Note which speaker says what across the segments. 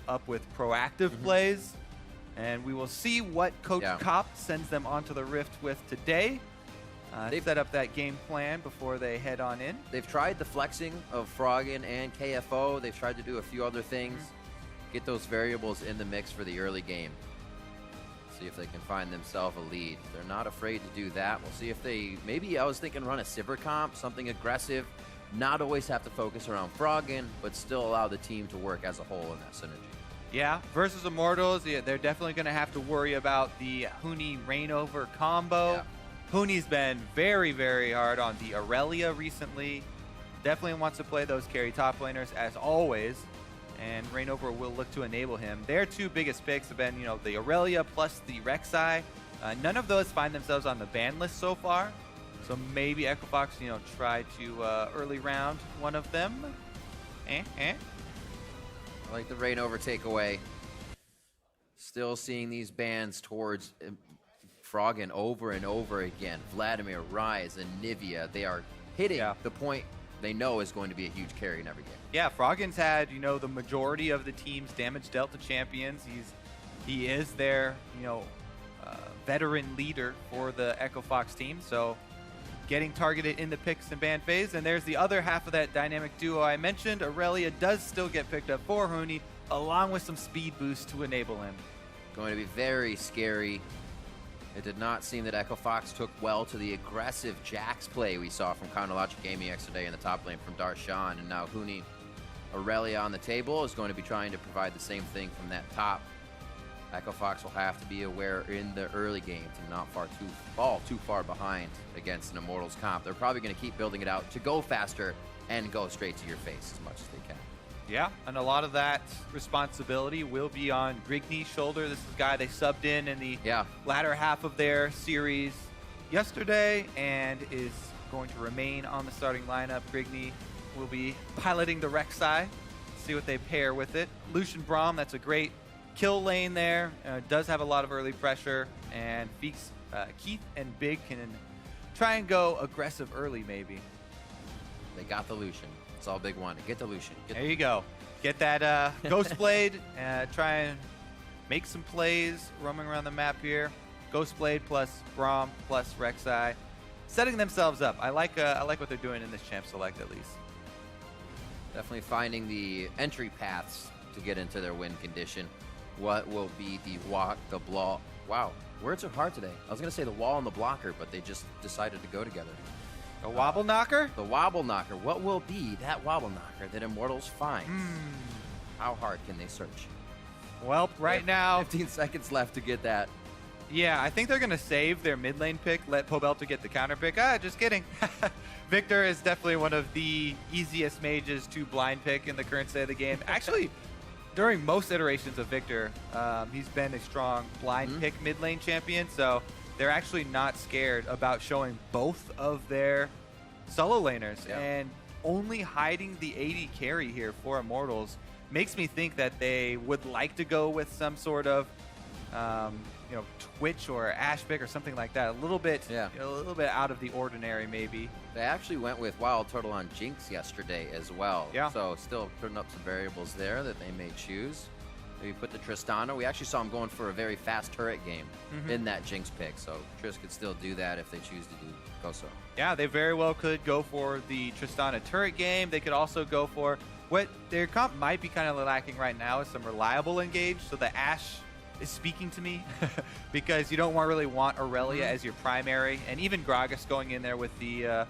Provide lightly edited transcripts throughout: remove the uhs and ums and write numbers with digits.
Speaker 1: up with proactive plays, and we will see what Coach Kopp sends them onto the Rift with today. They've set up that game plan before they head on in.
Speaker 2: They've tried the flexing of Froggen and KFO. They've tried to do a few other things. Get those variables in the mix for the early game. See if they can find themselves a lead. They're not afraid to do that. We'll see if they, maybe I was thinking run a Sivir comp, something aggressive. Not always have to focus around Froggen, but still allow the team to work as a whole in that synergy.
Speaker 1: Yeah, versus Immortals, they're definitely going to have to worry about the Huni Reignover combo. Huni's been very, very hard on the Aurelia recently. Definitely wants to play those carry top laners as always, and Reignover will look to enable him. Their two biggest picks have been, the Aurelia plus the Rek'Sai. None of those find themselves on the ban list so far, so maybe Equifox, try to early round one of them. I
Speaker 2: like the Reignover takeaway. Still seeing these bans towards Froggen over and over again. Vladimir, Ryze, and Nivea, they are hitting the point they know is going to be a huge carry in every game.
Speaker 1: Yeah, Froggen's had, the majority of the team's damage dealt to champions. He is their, veteran leader for the Equifox team, so getting targeted in the picks and ban phase. And there's the other half of that dynamic duo I mentioned. Aurelia does still get picked up for Huni, along with some speed boost to enable him.
Speaker 2: Going to be very scary. It did not seem that Equifox took well to the aggressive Jax play we saw from Chronologic Gaming yesterday in the top lane from Darshan, and now Huni Aurelia on the table is going to be trying to provide the same thing from that top. Equifox will have to be aware in the early game to not fall too far behind against an Immortals comp. They're probably going to keep building it out to go faster and go straight to your face as much as they can.
Speaker 1: Yeah, and a lot of that responsibility will be on Grigny's shoulder. This is a guy they subbed in the latter half of their series yesterday and is going to remain on the starting lineup. Grigny will be piloting the Rek'Sai. See what they pair with it. Lucian Braum, that's a great kill lane there. Does have a lot of early pressure, and Keith and Big can try and go aggressive early maybe.
Speaker 2: They got the Lucian. That's all Big wanted. Get the Lucian.
Speaker 1: There you go. Get that Ghost Blade. Try and make some plays roaming around the map here. Ghost Blade plus Braum plus Rek'Sai, setting themselves up. I like what they're doing in this champ select at least.
Speaker 2: Definitely finding the entry paths to get into their win condition. What will be the walk, the block? Wow, words are hard today. I was gonna say the wall and the blocker, but they just decided to go together.
Speaker 1: The wobble knocker?
Speaker 2: The wobble knocker. What will be that wobble knocker that Immortals finds? How hard can they search?
Speaker 1: Well, right now
Speaker 2: 15 seconds left to get that.
Speaker 1: Yeah, I think they're gonna save their mid lane pick, let Pobelta get the counter pick. Just kidding. Victor is definitely one of the easiest mages to blind pick in the current state of the game. Actually, during most iterations of Victor, he's been a strong blind pick mid lane champion, so they're actually not scared about showing both of their solo laners. And only hiding the AD carry here for Immortals makes me think that they would like to go with some sort of Twitch or Ashe pick or something like that. A little bit out of the ordinary maybe.
Speaker 2: They actually went with Wild Turtle on Jinx yesterday as well. So still putting up some variables there that they may choose. Maybe put the Tristana. We actually saw him going for a very fast turret game in that Jinx pick, so Triss could still do that if they choose to go so.
Speaker 1: Yeah, they very well could go for the Tristana turret game. They could also go for what their comp might be kind of lacking right now is some reliable engage. So the Ashe is speaking to me because you don't really want Aurelia as your primary, and even Gragas going in there with the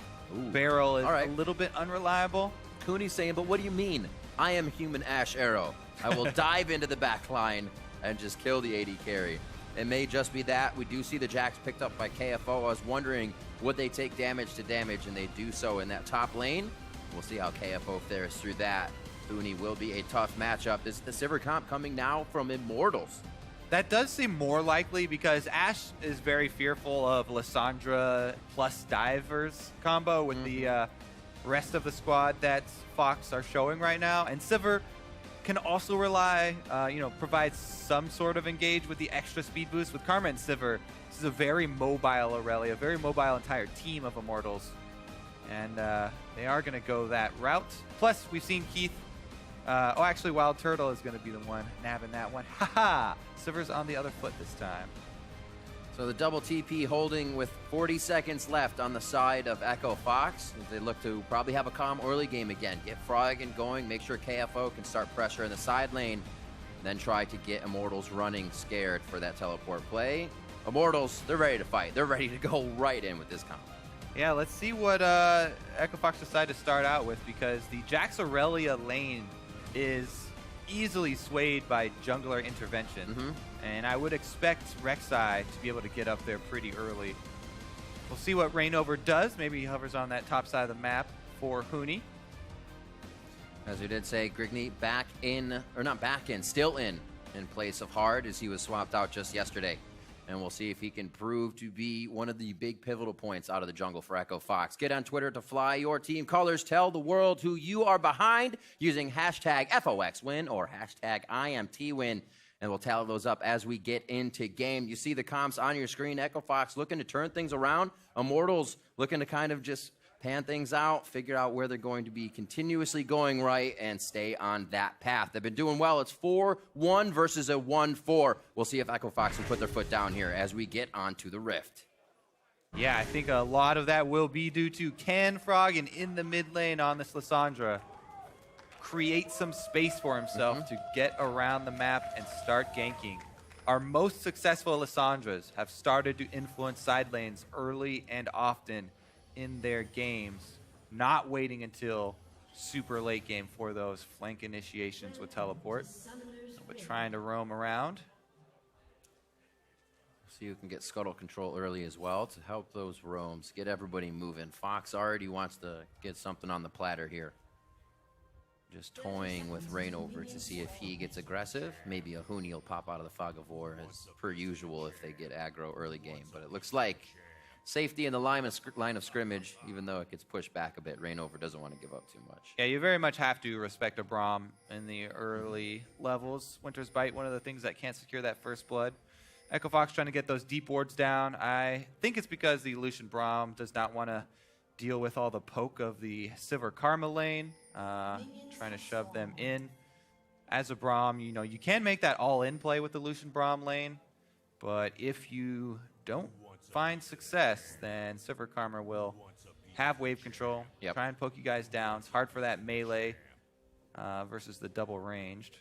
Speaker 1: barrel is a little bit unreliable.
Speaker 2: Cooney's saying, but what do you mean? I am human Ashe Arrow. I will dive into the back line and just kill the AD carry. It may just be that. We do see the Jax picked up by KFO. I was wondering, would they take damage to damage, and they do so in that top lane. We'll see how KFO fares through that. Uni will be a tough matchup. This is the Sivir comp coming now from Immortals.
Speaker 1: That does seem more likely because Ashe is very fearful of Lissandra plus Divers combo with the rest of the squad that Fox are showing right now. And Sivir can also rely, provide some sort of engage with the extra speed boost with Karma and Sivir. This is a very mobile Aurelia, a very mobile entire team of Immortals. And they are going to go that route. Plus, we've seen Keith Oh, actually, Wild Turtle is going to be the one nabbing that one. Haha! Silver's on the other foot this time.
Speaker 2: So the double TP holding with 40 seconds left on the side of Echo Fox. They look to probably have a calm early game again. Get Froggen going, make sure KFO can start pressure in the side lane, then try to get Immortals running scared for that teleport play. Immortals, they're ready to fight. They're ready to go right in with this comp.
Speaker 1: Yeah, let's see what Echo Fox decide to start out with, because the Jax Aurelia lane is easily swayed by jungler intervention. And I would expect Rek'Sai to be able to get up there pretty early. We'll see what Reignover does. Maybe he hovers on that top side of the map for Huni.
Speaker 2: As we did say, Grigny back in, or not back in, still in place of Hard, as he was swapped out just yesterday. And we'll see if he can prove to be one of the big pivotal points out of the jungle for Echo Fox. Get on Twitter to fly your team colors. Tell the world who you are behind using hashtag FOXWin or hashtag IMTWin. And we'll tally those up as we get into game. You see the comps on your screen. Echo Fox looking to turn things around. Immortals looking to kind of just pan things out, figure out where they're going to be continuously going right, and stay on that path. They've been doing well. It's 4-1 versus a 1-4. We'll see if Echo Fox can put their foot down here as we get onto the Rift.
Speaker 1: Yeah, I think a lot of that will be due to can Froggen in the mid lane on this Lissandra create some space for himself to get around the map and start ganking. Our most successful Lissandras have started to influence side lanes early and often in their games, not waiting until super late game for those flank initiations with teleport, but trying to roam around.
Speaker 2: So you can get scuttle control early as well to help those roams, get everybody moving. Fox already wants to get something on the platter here. Just toying with Reignover to see if he gets aggressive. Maybe a Huni will pop out of the fog of war as per usual if they get aggro early game. But it looks like safety in the line of scrimmage, even though it gets pushed back a bit. Reignover doesn't want to give up too much.
Speaker 1: Yeah, you very much have to respect a Braum in the early levels. Winter's Bite, one of the things that can't secure that first blood. Echo Fox trying to get those deep wards down. I think it's because the Lucian Braum does not want to deal with all the poke of the Silver Karma lane, trying to shove them in. As a Braum, you know, you can make that all-in play with the Lucian Braum lane, but if you don't find success, then Silver Karma will have wave control, try and poke you guys down. It's hard for that melee versus the double ranged.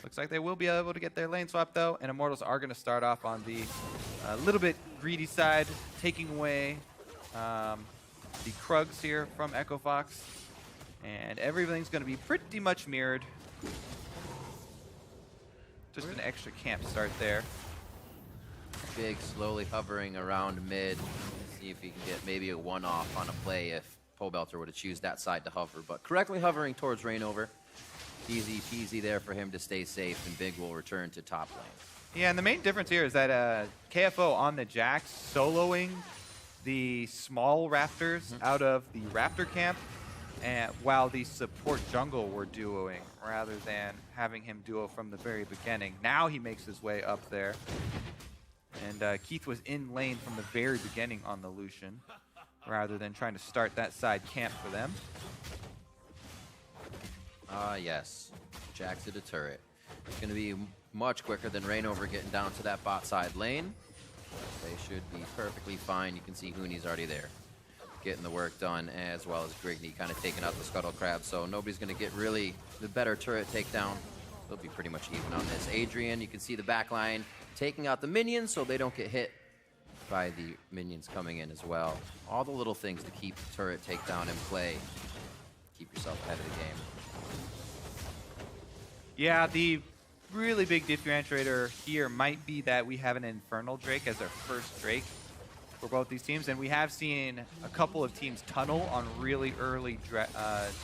Speaker 1: Looks like they will be able to get their lane swap, though, and Immortals are going to start off on the little bit greedy side, taking away the Krugs here from Echo Fox, and everything's going to be pretty much mirrored. Just an extra camp start there.
Speaker 2: Big slowly hovering around mid. See if he can get maybe a one-off on a play if Pobelter were to choose that side to hover, but correctly hovering towards Reignover. Easy peasy there for him to stay safe, and Big will return to top lane.
Speaker 1: Yeah, and the main difference here is that KFO on the Jax soloing the small Raptors out of the Raptor camp, and while the support jungle were duoing, rather than having him duo from the very beginning. Now he makes his way up there. And Keith was in lane from the very beginning on the Lucian, rather than trying to start that side camp for them.
Speaker 2: Yes. Jax to the turret. It's going to be much quicker than Reignover getting down to that bot side lane. They should be perfectly fine. You can see Huni's already there, getting the work done, as well as Grigny kind of taking out the Scuttle Crab. So nobody's going to get really the better turret takedown. They'll be pretty much even on this. Adrian, you can see the back line taking out the minions so they don't get hit by the minions coming in as well. All the little things to keep the turret takedown in play. Keep yourself ahead of the game.
Speaker 1: Yeah, the really big differentiator here might be that we have an Infernal Drake as our first Drake for both these teams, and we have seen a couple of teams tunnel on really early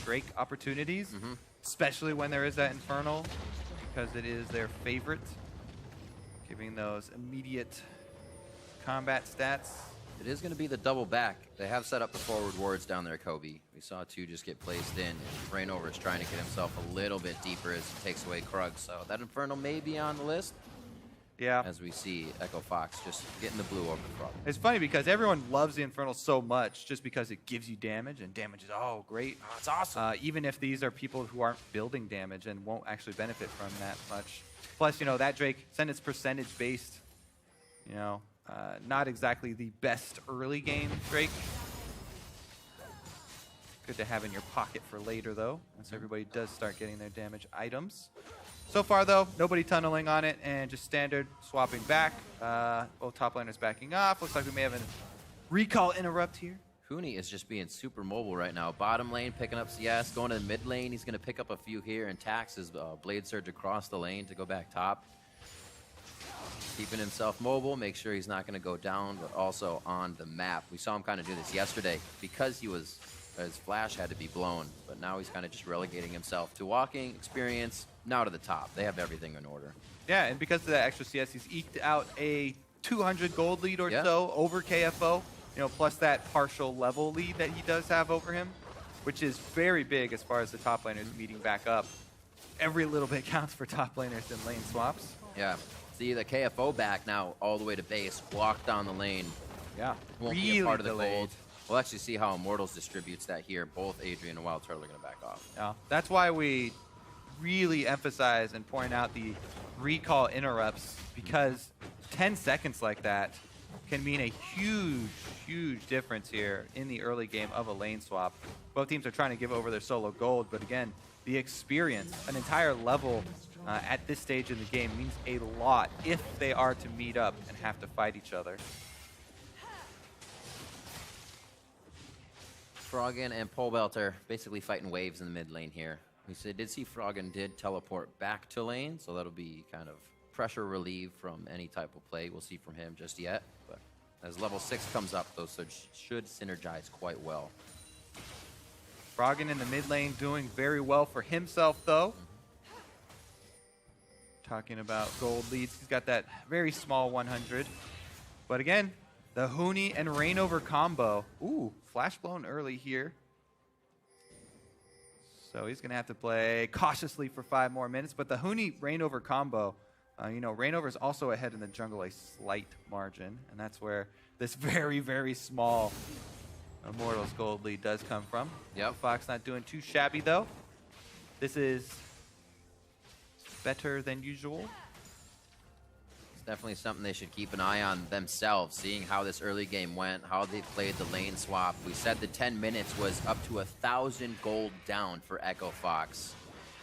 Speaker 1: Drake opportunities, especially when there is that Infernal, because it is their favorite, giving those immediate combat stats.
Speaker 2: It is going to be the double back. They have set up the forward wards down there, Kobe. We saw two just get placed in. Reignover is trying to get himself a little bit deeper as he takes away Krug. So that Infernal may be on the list.
Speaker 1: Yeah.
Speaker 2: as we see Echo Fox just getting the blue over the frog.
Speaker 1: It's funny because everyone loves the Infernal so much just because it gives you damage, and damage is, oh, great.
Speaker 2: Oh, it's awesome.
Speaker 1: Even if these are people who aren't building damage and won't actually benefit from that much. Plus, you know, that Drake, since it's percentage-based, you know, not exactly the best early game Drake. Good to have in your pocket for later, though, as everybody does start getting their damage items. So far, though, nobody tunneling on it, and just standard swapping back. Both top laners backing off. Looks like we may have a recall interrupt here.
Speaker 2: Huni is just being super mobile right now. Bottom lane picking up CS, going to the mid lane. He's going to pick up a few here and tax his Blade Surge across the lane to go back top. Keeping himself mobile, make sure he's not going to go down, but also on the map. We saw him kind of do this yesterday because his flash had to be blown, but now he's kind of just relegating himself to walking, experience, now to the top. They have everything in order.
Speaker 1: Yeah, and because of that extra CS, he's eked out a 200 gold lead or so over KFO, you know, plus that partial level lead that he does have over him, which is very big as far as the top laners meeting back up. Every little bit counts for top laners in lane swaps.
Speaker 2: Yeah. See the KFO back now all the way to base, walk down the lane.
Speaker 1: Yeah,
Speaker 2: Won't
Speaker 1: really
Speaker 2: be a part of the
Speaker 1: delayed.
Speaker 2: gold. We'll actually see how Immortals distributes that here. Both Adrian and Wild Turtle are going to back off.
Speaker 1: Yeah, that's why we really emphasize and point out the recall interrupts, because 10 seconds like that can mean a huge, huge difference here in the early game of a lane swap. Both teams are trying to give over their solo gold, but again, the experience, an entire level at this stage in the game means a lot if they are to meet up and have to fight each other.
Speaker 2: Froggen and Polebelter basically fighting waves in the mid lane here. We did see Froggen did teleport back to lane, so that'll be kind of pressure relief from any type of play we'll see from him just yet. But as level 6 comes up, those should synergize quite well.
Speaker 1: Froggen in the mid lane doing very well for himself, though. Talking about gold leads, he's got that very small 100. But again, the Huni and Reignover combo. Ooh, flash blown early here. So he's going to have to play cautiously for 5 more minutes. But the Huni Reignover combo, you know, Reignover is also ahead in the jungle a slight margin. And that's where this very, very small Immortals gold lead does come from.
Speaker 2: Yep.
Speaker 1: Fox not doing too shabby, though. This is better than usual.
Speaker 2: It's definitely something they should keep an eye on themselves, seeing how this early game went, how they played the lane swap. We said the 10 minutes was up to 1,000 gold down for Echo Fox.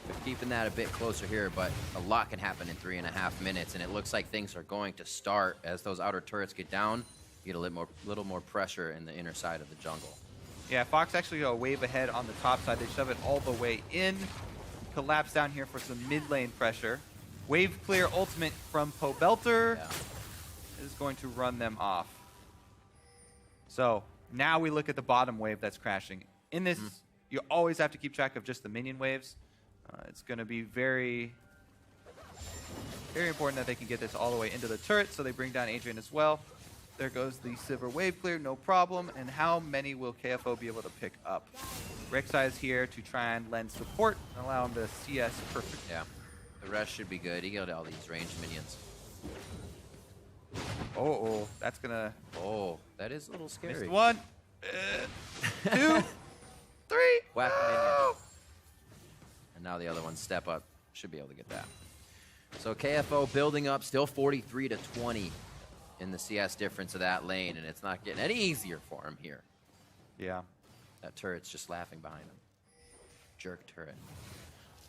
Speaker 2: They're keeping that a bit closer here, but a lot can happen in 3.5 minutes, and it looks like things are going to start as those outer turrets get down. You get a little more pressure in the inner side of the jungle.
Speaker 1: Yeah, Fox actually go a wave ahead on the top side. They shove it all the way in. Collapse down here for some mid lane pressure. Wave clear ultimate from Polebelter is going to run them off. So now we look at the bottom wave that's crashing. In this, you always have to keep track of just the minion waves. It's going to be very, very important that they can get this all the way into the turret, so they bring down Adrian as well. There goes the silver wave clear, no problem. And how many will KFO be able to pick up? Rek'Sai is here to try and lend support and allow him to CS perfect.
Speaker 2: Yeah, the rest should be good. He got all these ranged minions.
Speaker 1: Oh, that's gonna.
Speaker 2: Oh, that is a little scary.
Speaker 1: Missed 1, 2, 3.
Speaker 2: Whack
Speaker 1: Oh!
Speaker 2: minion. And now the other one step up. Should be able to get that. So KFO building up, still 43-20 in the CS difference of that lane, and it's not getting any easier for him here.
Speaker 1: Yeah.
Speaker 2: That turret's just laughing behind him. Jerk turret.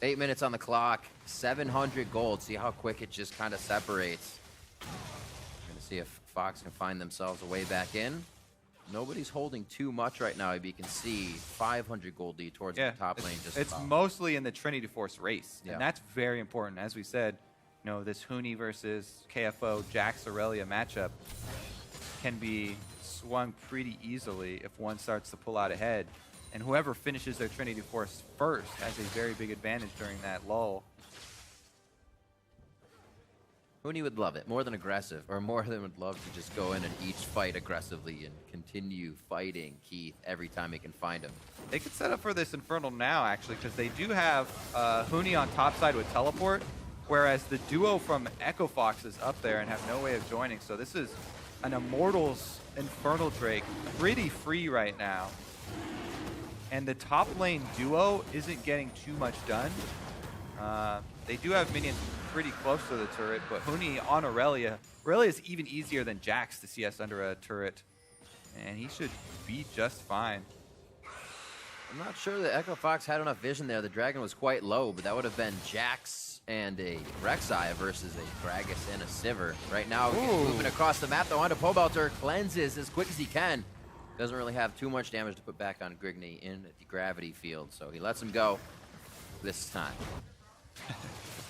Speaker 2: 8 minutes on the clock, 700 gold. See how quick it just kind of separates. We're going to see if Fox can find themselves a way back in. Nobody's holding too much right now. You can see 500 gold lead towards the top lane.
Speaker 1: It's mostly in the Trinity Force race,
Speaker 2: Yeah.
Speaker 1: and that's very important. As we said, you know, this Huni versus KFO Jax Aurelia matchup can be swung pretty easily if one starts to pull out ahead. And whoever finishes their Trinity Force first has a very big advantage during that lull.
Speaker 2: Huni would love it, more than aggressive, or more than would love to just go in and each fight aggressively and continue fighting Keith every time he can find him.
Speaker 1: They could set up for this Infernal now, actually, because they do have Huni on top side with teleport. whereas the duo from Echo Fox is up there and have no way of joining. So this is an Immortals Infernal Drake, pretty free right now. And the top lane duo isn't getting too much done. They do have minions pretty close to the turret, but Huni on Aurelia. Aurelia is even easier than Jax to CS under a turret, and he should be just fine.
Speaker 2: I'm not sure that Echo Fox had enough vision there. The dragon was quite low, but that would have been Jax and a Rek'Sai versus a Gragas and a Sivir. Right now, moving across the map, though, onto Pobelter, cleanses as quick as he can. Doesn't really have too much damage to put back on Grigney in the gravity field, so he lets him go this time.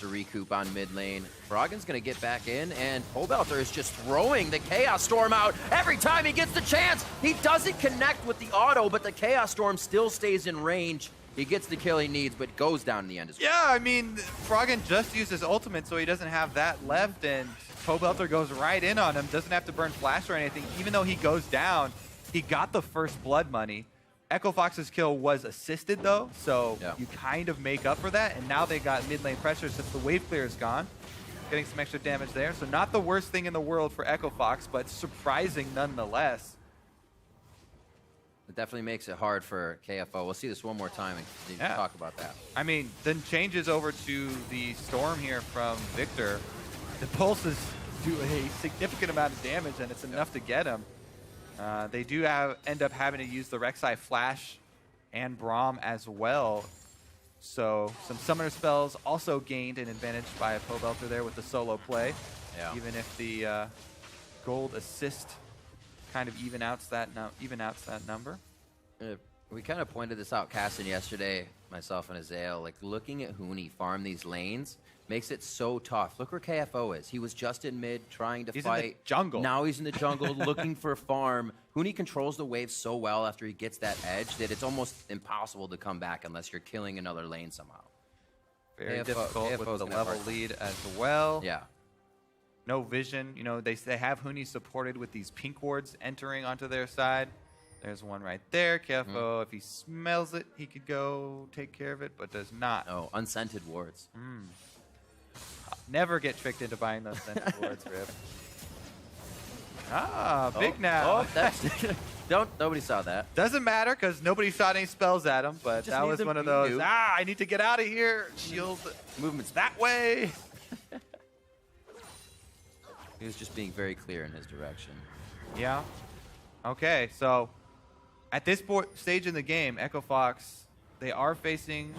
Speaker 2: To recoup on mid lane. Froggen's gonna get back in, and Pobelter is just throwing the Chaos Storm out every time he gets the chance. He doesn't connect with the auto, but the Chaos Storm still stays in range. He gets the kill he needs, but goes down in the end as well.
Speaker 1: Yeah, I mean, Froggen just used his ultimate, so he doesn't have that left, and Pobelter goes right in on him. Doesn't have to burn flash or anything. Even though he goes down, he got the first blood money. Echo Fox's kill was assisted though, so you kind of make up for that, and now they got mid lane pressure since the wave clear is gone. Getting some extra damage there, so not the worst thing in the world for Echo Fox, but surprising nonetheless.
Speaker 2: It definitely makes it hard for KFO. We'll see this one more time and continue to talk about that.
Speaker 1: I mean, then changes over to the Storm here from Victor. The pulses do a significant amount of damage, and it's enough to get him. They do end up having to use the Rek'Sai Flash and Braum as well. So some summoner spells also gained an advantage by a Pobelter there with the solo play. Yeah. Even if the gold assist kind of even outs that number.
Speaker 2: We kind of pointed this out, Casson, yesterday, myself and Azael. Like, looking at Huni farm these lanes makes it so tough. Look where KFO is. He was just in mid trying to fight.
Speaker 1: In the jungle.
Speaker 2: Now he's in the jungle looking for a farm. Huni controls the wave so well after he gets that edge that it's almost impossible to come back unless you're killing another lane somehow.
Speaker 1: Very difficult with the level lead as well.
Speaker 2: Yeah.
Speaker 1: No vision. You know, they have Huni supported with these pink wards entering onto their side. There's one right there. KFO, if he smells it, he could go take care of it, but does not.
Speaker 2: Oh, unscented wards.
Speaker 1: Never get tricked into buying those scented wards, Rip. Big now.
Speaker 2: Nobody saw that.
Speaker 1: Doesn't matter because nobody shot any spells at him, but that was one of those, I need to get out of here. Shield movements that way.
Speaker 2: He was just being very clear in his direction.
Speaker 1: Yeah. Okay, so at this stage in the game, Echo Fox, they are facing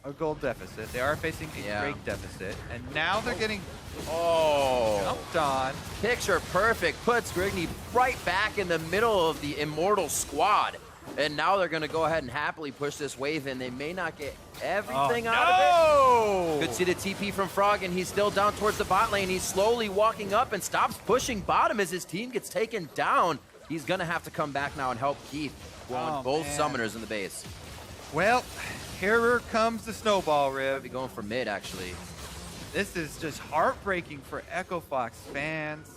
Speaker 1: a gold deficit. They are facing a Drake deficit, and now they're getting jumped on.
Speaker 2: Picture perfect. Puts Grigney right back in the middle of the Immortal squad. And now they're going to go ahead and happily push this wave in. They may not get everything out of it. Good see the TP from Frog, and he's still down towards the bot lane. He's slowly walking up and stops pushing bottom as his team gets taken down. He's going to have to come back now and help Keith, blowing both summoners in the base.
Speaker 1: Well, here comes the snowball, Rib.
Speaker 2: Might be going for mid, actually.
Speaker 1: This is just heartbreaking for Echo Fox fans.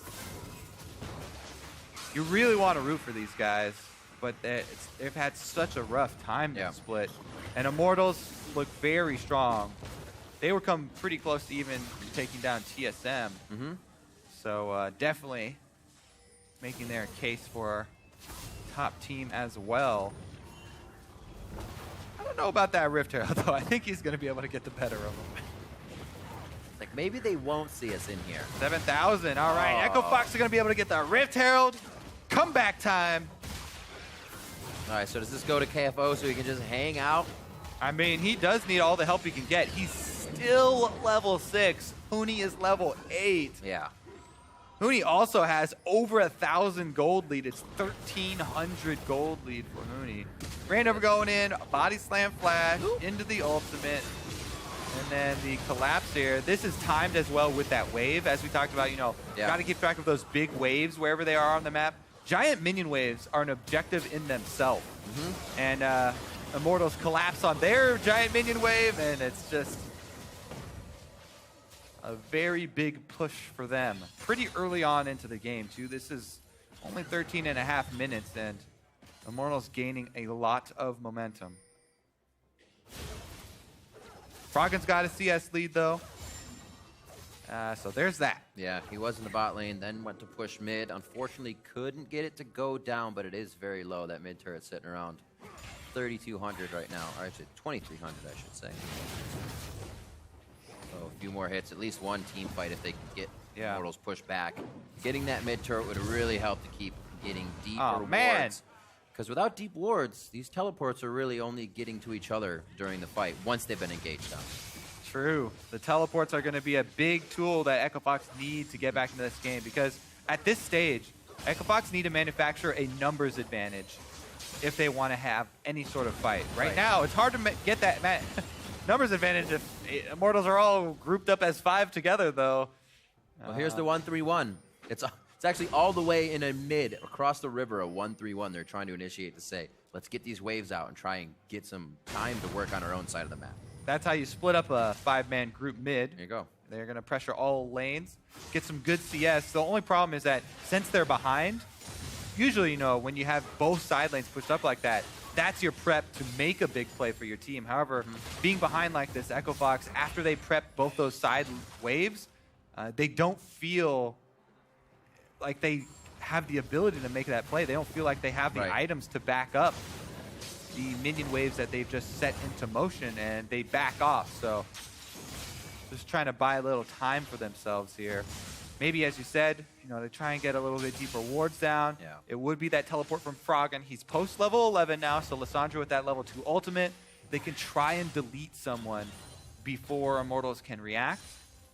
Speaker 1: You really want to root for these guys, but they've had such a rough time to split. And Immortals look very strong. They were coming pretty close to even taking down TSM. So definitely making their case for top team as well. I don't know about that Rift Herald, though. I think he's going to be able to get the better of him.
Speaker 2: Like, maybe they won't see us in here.
Speaker 1: 7,000. All right. Echo Fox are going to be able to get the Rift Herald. Comeback time.
Speaker 2: All right, so does this go to KFO so he can just hang out?
Speaker 1: I mean, he does need all the help he can get. He's still level 6. Huni is level 8.
Speaker 2: Yeah.
Speaker 1: Huni also has over 1,000 gold lead. It's 1,300 gold lead for Huni. Randover going in, body slam flash, into the ultimate, and then the collapse here. This is timed as well with that wave, as we talked about. You know, got to keep track of those big waves wherever they are on the map. Giant minion waves are an objective in themselves. And Immortals collapse on their giant minion wave, and it's just a very big push for them. Pretty early on into the game, too. This is only 13.5 minutes, and Immortals gaining a lot of momentum. Froggen's got a CS lead, though. So there's that.
Speaker 2: Yeah, he was in the bot lane, then went to push mid. Unfortunately, couldn't get it to go down, but it is very low. That mid turret sitting around 3,200 right now, or actually 2,300, I should say. So a few more hits, at least one team fight if they can get Immortals pushed back. Getting that mid turret would really help to keep getting deeper wards. Because without deep wards, these teleports are really only getting to each other during the fight once they've been engaged on.
Speaker 1: True. The teleports are going to be a big tool that Echo Fox need to get back into this game, because at this stage, Echo Fox need to manufacture a numbers advantage if they want to have any sort of fight. Right now, it's hard to get that numbers advantage if Immortals are all grouped up as 5 together, though.
Speaker 2: Well, here's the 1-3-1. It's actually all the way in a mid across the river, a 1-3-1. They're trying to initiate to say, let's get these waves out and try and get some time to work on our own side of the map.
Speaker 1: That's how you split up a 5-man group mid.
Speaker 2: There you go.
Speaker 1: They're going to pressure all lanes, get some good CS. The only problem is that since they're behind, usually, you know, when you have both side lanes pushed up like that, that's your prep to make a big play for your team. However, being behind like this, Echo Fox, after they prep both those side waves, they don't feel like they have the ability to make that play. They don't feel like they have the items to back up the minion waves that they've just set into motion, and they back off. So just trying to buy a little time for themselves here. Maybe, as you said, you know, they try and get a little bit deeper wards down.
Speaker 2: Yeah.
Speaker 1: It would be that teleport from Froggen. He's post level 11 now, so Lissandra with that level 2 ultimate, they can try and delete someone before Immortals can react.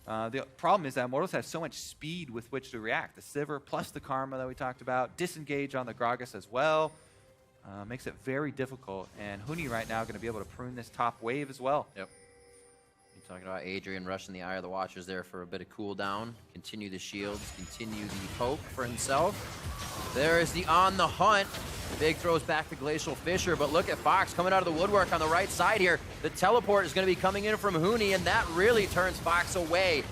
Speaker 1: The problem is that Immortals have so much speed with which to react. The Sivir plus the Karma that we talked about, disengage on the Gragas as well. Makes it very difficult. And Huni right now going to be able to prune this top wave as well.
Speaker 2: Yep. You're talking about Adrian rushing the Eye of the Watchers there for a bit of cooldown. Continue the shields, continue the poke for himself. There is the on the hunt. Big throws back to Glacial Fissure, but look at Fox coming out of the woodwork on the right side here. The teleport is going to be coming in from Huni, and that really turns Fox away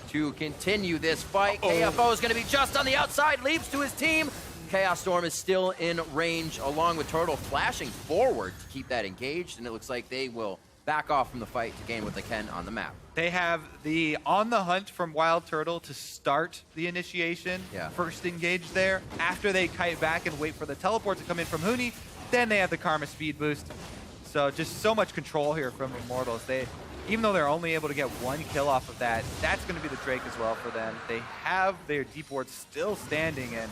Speaker 2: to continue this fight. KFO is going to be just on the outside, leaps to his team. Chaos Storm is still in range, along with Turtle flashing forward to keep that engaged, and it looks like they will back off from the fight to gain what they can on the map.
Speaker 1: They have the on the hunt from Wild Turtle to start the initiation. First engage there. After they kite back and wait for the teleport to come in from Huni, then they have the Karma speed boost. So just so much control here from Immortals. Even though they're only able to get 1 kill off of that, that's going to be the Drake as well for them. They have their deep ward still standing, and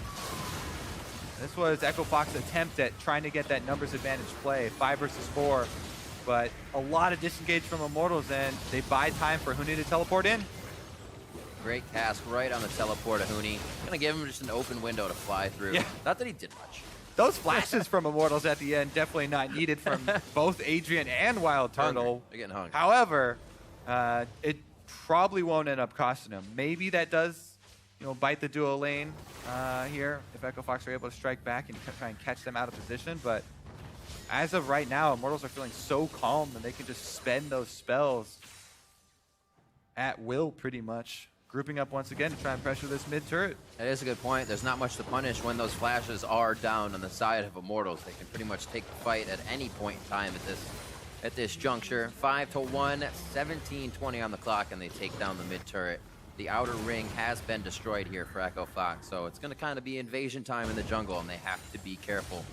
Speaker 1: this was Echo Fox's attempt at trying to get that numbers advantage play, 5 versus 4. But a lot of disengage from Immortals, and they buy time for Huni to teleport in.
Speaker 2: Great cast right on the teleport of Huni. Gonna give him just an open window to fly through.
Speaker 1: Yeah.
Speaker 2: Not that he did much.
Speaker 1: Those flashes from Immortals at the end, definitely not needed from both Adrian and Wild Turtle.
Speaker 2: Hungry. They're getting hungry.
Speaker 1: However, it probably won't end up costing him. Maybe that does, you know, bite the duo lane here if Echo Fox are able to strike back and try and catch them out of position. But as of right now, Immortals are feeling so calm that they can just spend those spells at will, pretty much. Grouping up once again to try and pressure this mid turret.
Speaker 2: That is a good point. There's not much to punish when those flashes are down on the side of Immortals. They can pretty much take the fight at any point in time at this juncture. 5-1, 17:20 on the clock, and they take down the mid turret. The outer ring has been destroyed here for Echo Fox, so it's going to kind of be invasion time in the jungle, and they have to be careful.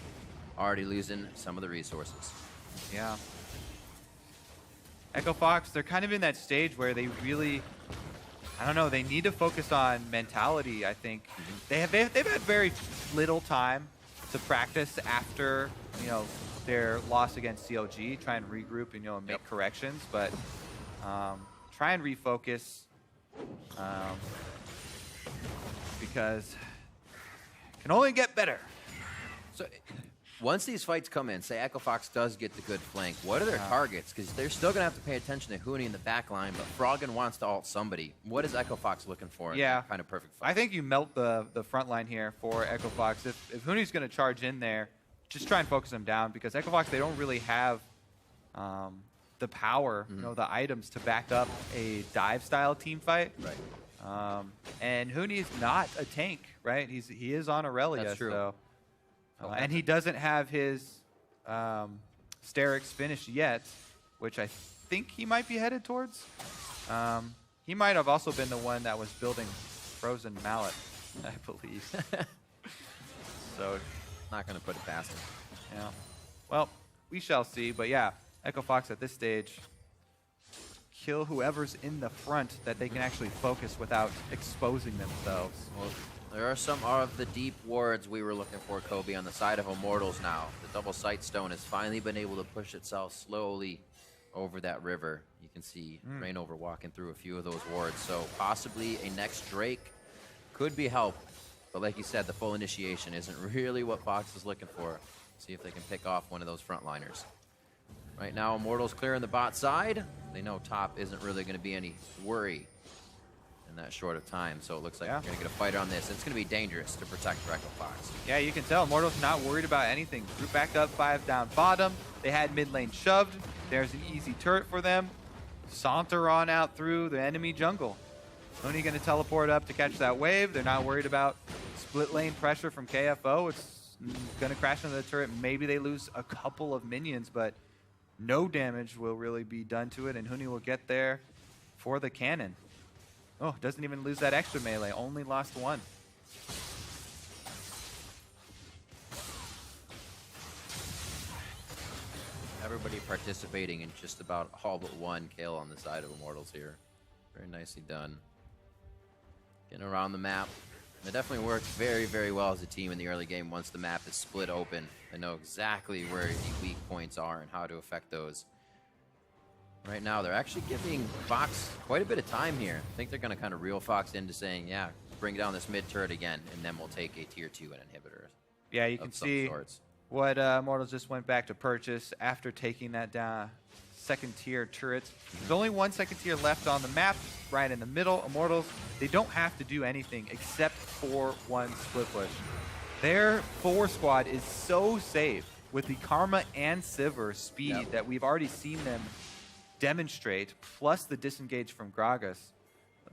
Speaker 2: Already losing some of the resources.
Speaker 1: Yeah. Echo Fox, they're kind of in that stage where they really, I don't know, they need to focus on mentality, I think. They've had very little time to practice after, you know, their loss against CLG, try and regroup and, you know, make corrections, but try and refocus because it can only get better.
Speaker 2: So once these fights come in, say Echo Fox does get the good flank, what are their targets? Because they're still going to have to pay attention to Huni in the back line, but Froggen wants to ult somebody. What is Echo Fox looking for in that kind of perfect fight?
Speaker 1: I think you melt the front line here for Echo Fox. If Huni's going to charge in there, just try and focus him down, because Echo Fox, they don't really have the power, you know, the items to back up a dive-style team fight.
Speaker 2: Right.
Speaker 1: And Huni is not a tank, right? He is on Aurelia.
Speaker 2: That's true.
Speaker 1: So, and he doesn't have his Sterix finished yet, which I think he might be headed towards. He might have also been the one that was building Frozen Mallet, I believe. So,
Speaker 2: Not going to put it past him.
Speaker 1: yeah. Well, we shall see. But yeah, Echo Fox at this stage, kill whoever's in the front that they can actually focus without exposing themselves.
Speaker 2: Well, there are some of the deep wards we were looking for, Kobe, on the side of Immortals now. The double sight stone has finally been able to push itself slowly over that river. You can see Rainover walking through a few of those wards. So possibly a next Drake could be help. But like you said, the full initiation isn't really what Fox is looking for. See if they can pick off one of those frontliners. Right now, Immortals clearing the bot side. They know top isn't really going to be any worry in that short of time. So it looks like we're going to get a fight on this. It's going to be dangerous to protect Echo Fox.
Speaker 1: Yeah, you can tell Immortals not worried about anything. Group back up 5 down bottom. They had mid lane shoved. There's an easy turret for them. Saunter on out through the enemy jungle. Only going to teleport up to catch that wave. They're not worried about split lane pressure from KFO. It's going to crash into the turret. Maybe they lose a couple of minions, but no damage will really be done to it, and Huni will get there for the cannon. Oh, doesn't even lose that extra melee. Only lost 1.
Speaker 2: Everybody participating in just about all but one kill on the side of Immortals here. Very nicely done. Getting around the map. It definitely works very, very well as a team in the early game once the map is split open. They know exactly where the weak points are and how to affect those. Right now, they're actually giving Fox quite a bit of time here. I think they're going to kind of reel Fox into saying, yeah, bring down this mid turret again, and then we'll take a tier 2 and inhibitor.
Speaker 1: Yeah, you can see what Immortals just went back to purchase after taking that down second tier turrets. There's only 1 second tier left on the map, right in the middle. Immortals, they don't have to do anything except for 1 split push. Their 4 squad is so safe with the Karma and Sivir speed that we've already seen them demonstrate, plus the disengage from Gragas.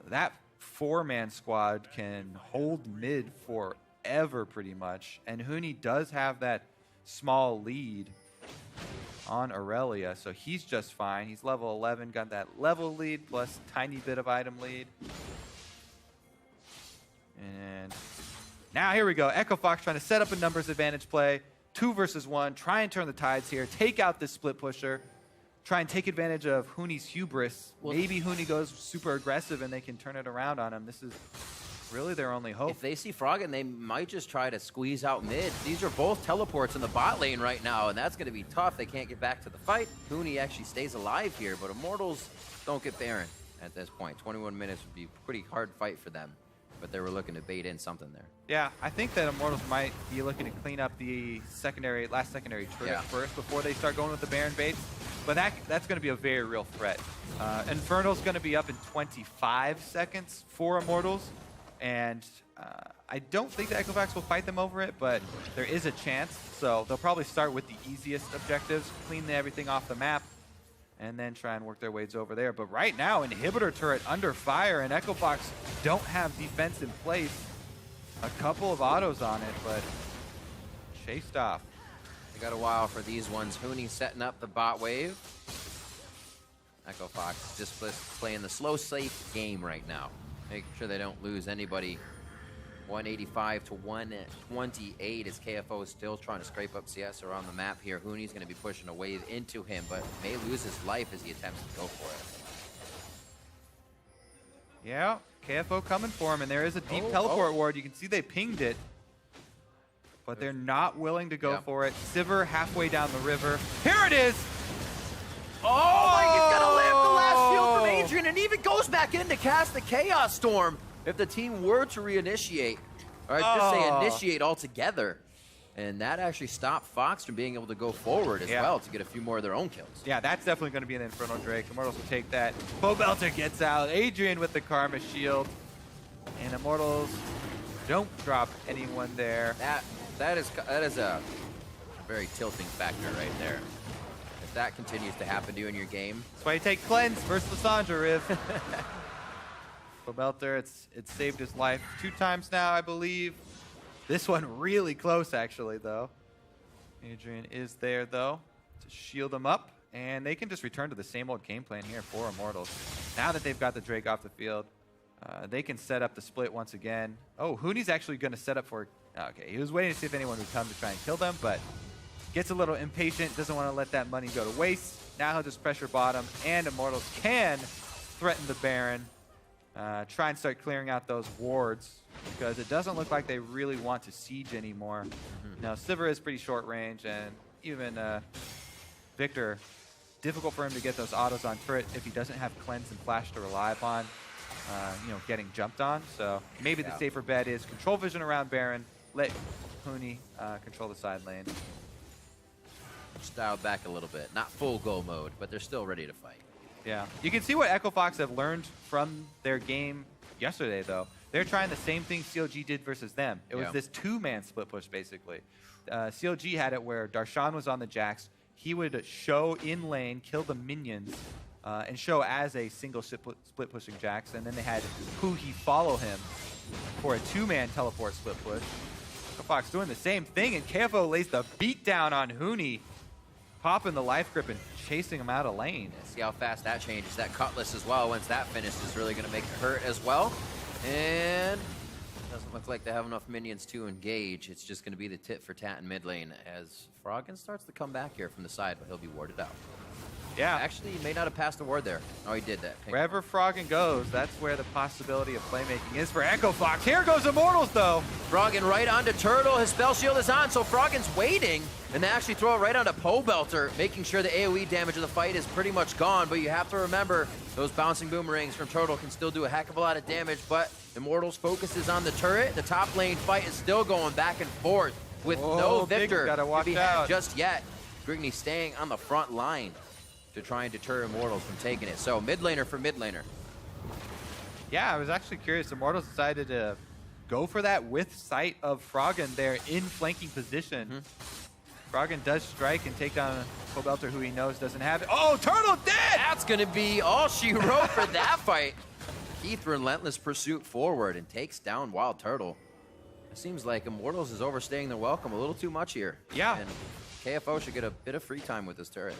Speaker 1: That 4-man squad can hold mid forever pretty much, and Huni does have that small lead on Aurelia, so he's just fine. He's level 11, got that level lead plus tiny bit of item lead. And now here we go. Echo Fox trying to set up a numbers advantage play. 2 versus 1. Try and turn the tides here. Take out this split pusher. Try and take advantage of Huni's hubris. Well, maybe Huni goes super aggressive and they can turn it around on him. This is really their only hope.
Speaker 2: If they see Froggen, they might just try to squeeze out mid. These are both teleports in the bot lane right now, and that's going to be tough. They can't get back to the fight. Huni actually stays alive here, but Immortals don't get Baron at this point. 21 minutes would be a pretty hard fight for them, but they were looking to bait in something there.
Speaker 1: Yeah, I think that Immortals might be looking to clean up the last secondary turret first before they start going with the Baron baits. But that's going to be a very real threat. Infernal's going to be up in 25 seconds for Immortals. And I don't think the Equifax will fight them over it, but there is a chance. So they'll probably start with the easiest objectives, clean everything off the map, and then try and work their ways over there. But right now, inhibitor turret under fire, and Equifax don't have defense in place. A couple of autos on it, but chased off.
Speaker 2: They got a while for these ones. Huni setting up the bot wave. Echo Fox just playing the slow, safe game right now. Make sure they don't lose anybody. 185 to 128 as KFO is still trying to scrape up CS around the map here. Huni's going to be pushing a wave into him, but may lose his life as he attempts to go for it.
Speaker 1: Yeah, KFO coming for him, and there is a deep teleport ward. You can see they pinged it, but they're not willing to go for it. Sivir halfway down the river. Here it is!
Speaker 2: Oh, he's gonna live the last shield from Adrian, and even goes back in to cast the Chaos Storm if the team were to reinitiate, or just say initiate altogether. And that actually stopped Fox from being able to go forward as well to get a few more of their own kills.
Speaker 1: Yeah, that's definitely going to be an Infernal Drake. Immortals will take that. Pobelter gets out. Adrian with the Karma Shield. And Immortals don't drop anyone there.
Speaker 2: That is a very tilting factor right there. If that continues to happen to you in your game.
Speaker 1: That's why you take Cleanse versus Lissandra, Riv. Pobelter, it's saved his life 2 times now, I believe. This one really close, actually, though. Adrian is there, though, to shield him up. and they can just return to the same old game plan here for Immortals. Now that they've got the Drake off the field, they can set up the split once again. Oh, Hooney's actually going to set up for... Okay, he was waiting to see if anyone would come to try and kill them, but gets a little impatient, doesn't want to let that money go to waste. Now he'll just pressure bottom, and Immortals can threaten the Baron. Try and start clearing out those wards, because it doesn't look like they really want to siege anymore. Now, Sivir is pretty short range, and even Victor, difficult for him to get those autos on turret if he doesn't have cleanse and flash to rely upon, getting jumped on. So maybe the safer bet is control vision around Baron, let Hooney control the side lane.
Speaker 2: Just dialed back a little bit. Not full go mode, but they're still ready to fight.
Speaker 1: Yeah, you can see what Echo Fox have learned from their game yesterday, though. They're trying the same thing CLG did versus them. It was this two-man split push, basically. CLG had it where Darshan was on the Jax. He would show in lane, kill the minions, and show as a single split pushing Jax. And then they had Puhi follow him for a two-man teleport split push. Echo Fox doing the same thing, and KFO lays the beat down on Hooney, popping the life grip and chasing him out of lane.
Speaker 2: Yeah, see how fast that changes. That Cutlass as well, once that finishes, is really going to make it hurt as well. And doesn't look like they have enough minions to engage. It's just going to be the tit for tat in mid lane as Froggen starts to come back here from the side, but he'll be warded out.
Speaker 1: Yeah.
Speaker 2: Actually, he may not have passed a ward there. Oh, he did that.
Speaker 1: Wherever Froggen goes, that's where the possibility of playmaking is for Echo Fox. Here goes Immortals, though.
Speaker 2: Froggen right onto Turtle. His spell shield is on, so Froggen's waiting. And they actually throw it right onto Pobelter, making sure the AoE damage of the fight is pretty much gone. But you have to remember, those bouncing boomerangs from Turtle can still do a heck of a lot of damage. But Immortals focuses on the turret. The top lane fight is still going back and forth with no Victor to be had just yet. Grigney staying on the front line to try and deter Immortals from taking it. So mid laner for mid laner.
Speaker 1: Yeah, I was actually curious. Immortals decided to go for that with sight of Froggen there in flanking position. Froggen does strike and take down Pobelter, who he knows doesn't have it. Oh, Turtle dead!
Speaker 2: That's going to be all she wrote for that fight. Keith relentless pursuit forward and takes down Wild Turtle. It seems like Immortals is overstaying their welcome a little too much here.
Speaker 1: Yeah.
Speaker 2: And KFO should get a bit of free time with this turret.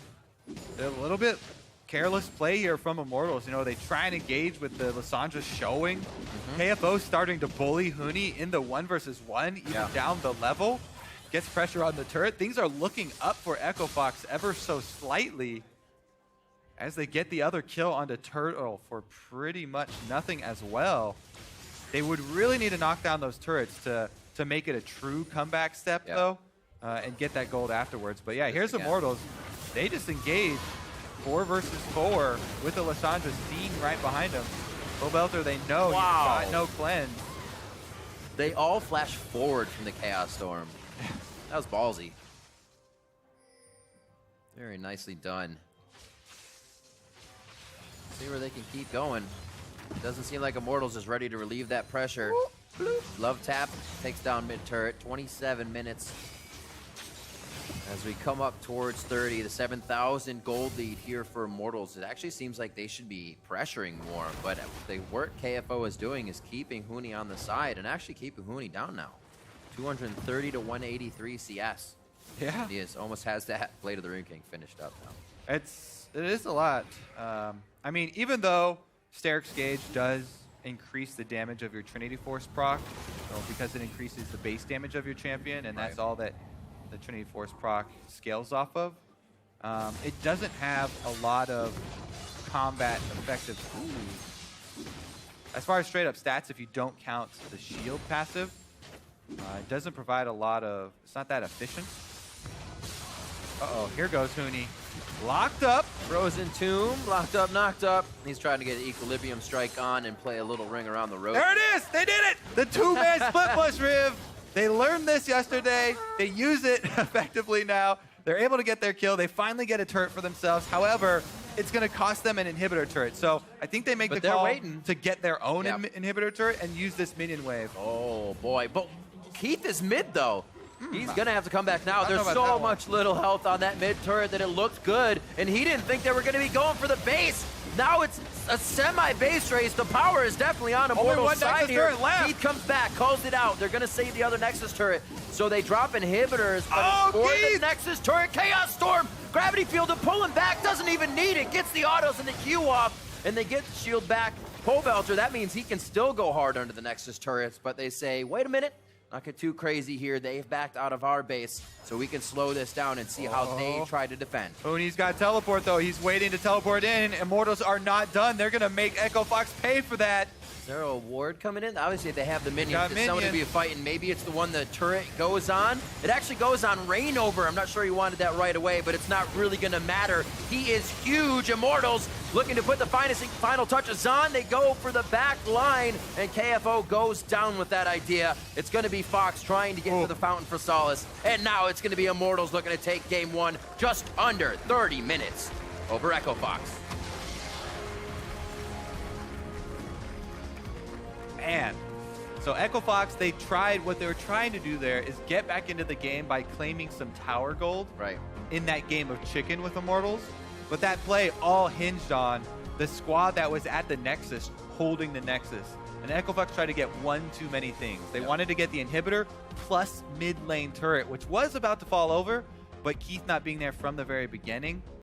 Speaker 1: A little bit careless play here from Immortals. You know, they try and engage with the Lissandra showing. KFO starting to bully Hooney in the 1v1, even down the level. Gets pressure on the turret. Things are looking up for Echo Fox ever so slightly as they get the other kill onto Turtle for pretty much nothing as well. They would really need to knock down those turrets to make it a true comeback step, though, and get that gold afterwards. But yeah, here's Immortals. They just engage 4 versus 4 with the Lissandra seen right behind him. Pobelter, they know he's got no cleanse.
Speaker 2: They all flash forward from the Chaos Storm. That was ballsy. Very nicely done. See where they can keep going. Doesn't seem like Immortals is ready to relieve that pressure. Love tap takes down mid turret. 27 minutes. As we come up towards 30, the 7,000 gold lead here for Immortals. It actually seems like they should be pressuring more, but the work KFO is doing is keeping Hooney on the side and actually keeping Hooney down now. 230 to 183 CS.
Speaker 1: Yeah.
Speaker 2: He almost has that Blade of the Rune King finished up now.
Speaker 1: It is a lot. I mean, even though Steric's Gauge does increase the damage of your Trinity Force proc, because it increases the base damage of your champion, and that's all that the Trinity Force proc scales off of. It doesn't have a lot of combat effective. As far as straight up stats, if you don't count the shield passive, it doesn't provide a lot of, it's not that efficient. Uh-oh, here goes Hooney. Locked up.
Speaker 2: Frozen Tomb, locked up, knocked up. He's trying to get an Equilibrium Strike on and play a little ring around the road.
Speaker 1: There it is! They did it! The two-man split push, Riv! They learned this yesterday. They use it effectively now. They're able to get their kill. They finally get a turret for themselves. However, it's going to cost them an inhibitor turret. So I think they make the call to get their own inhibitor turret and use this minion wave.
Speaker 2: Oh, boy. But Keith is mid, though. He's going to have to come back now.
Speaker 1: I don't know
Speaker 2: There's
Speaker 1: about
Speaker 2: so
Speaker 1: that one.
Speaker 2: much little health on that mid turret that it looked good, and he didn't think they were going to be going for the base. Now it's a semi-base race. The power is definitely on Immortals'
Speaker 1: one
Speaker 2: side
Speaker 1: Nexus
Speaker 2: here.
Speaker 1: turret left.
Speaker 2: Keith comes back, calls it out. They're going to save the other Nexus turret. So they drop inhibitors, but
Speaker 1: Oh,
Speaker 2: for the
Speaker 1: Keith!
Speaker 2: Nexus turret, Chaos Storm, Gravity Field to pull him back, doesn't even need it, gets the autos and the Q off, and they get the shield back. Pobelter, that means he can still go hard under the Nexus turrets, but they say, wait a minute, not get too crazy here. They've backed out of our base, so we can slow this down and see how they try to defend.
Speaker 1: Huni's got teleport, though. He's waiting to teleport in. Immortals are not done. They're going to make Echo Fox pay for that.
Speaker 2: Is there a ward coming in? Obviously, they have the minions.
Speaker 1: Got
Speaker 2: There's someone to
Speaker 1: minions.
Speaker 2: be fighting. Maybe it's the one the turret goes on. It actually goes on Rainover. I'm not sure he wanted that right away, but it's not really going to matter. He is huge. Immortals looking to put the final touches on. They go for the back line, and KFO goes down with that idea. It's going to be Fox trying to get to the Fountain for Solace, and now it's going to be Immortals looking to take game one just under 30 minutes over Echo Fox.
Speaker 1: Man. So Echo Fox, they tried, what they were trying to do there is get back into the game by claiming some tower gold
Speaker 2: Right.
Speaker 1: in that game of chicken with Immortals. But that play all hinged on the squad that was at the Nexus holding the Nexus. And Echo Fox tried to get one too many things. They wanted to get the inhibitor plus mid lane turret, which was about to fall over, but Keith not being there from the very beginning